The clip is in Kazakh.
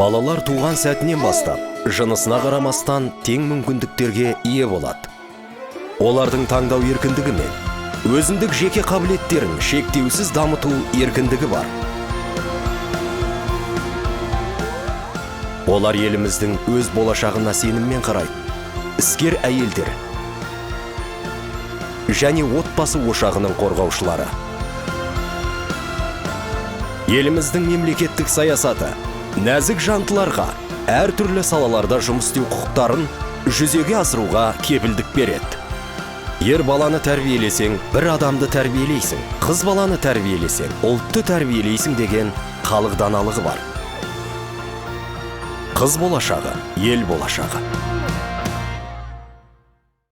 Балалар туған сәтінен бастап, жынысына қарамастан тең мүмкіндіктерге ие болады. Олардың таңдау еркіндігі мен өзіндік жеке қабілеттерін шектеусіз дамыту еркіндігі бар. Олар еліміздің өз болашағына сеніммен қарайды. Іскер әйелдер және отбасы ошағының қорғаушылары. Еліміздің мемлекеттік саясаты нәзік жандыларға әртүрлі салаларда жұмыс істеу құқықтарын жүзеге асыруға кепілдік береді. Ер баланы тәрбиелесең, бір адамды тәрбиелейсің. Қыз баланы тәрбиелесең, ұлтты тәрбиелейсің деген халық даналығы бар. Қыз болашағы, ел болашағы.